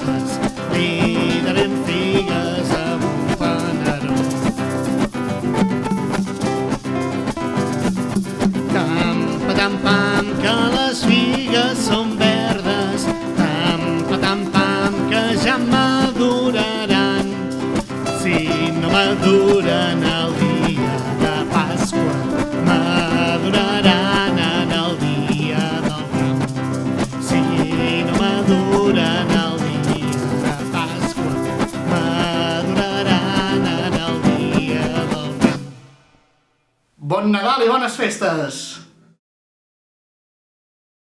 passes, li darem figues amb un panaró. Tam-pa-tam-pam, que les figues són verdes, tam-pa-tam-pam, que ja maduraran. Si no maduren el dia de Pasqua, maduraran en el dia del camp. Si no maduren el dia de Pasqua, maduraran en el dia del camp. Bon Nadal i bones festes!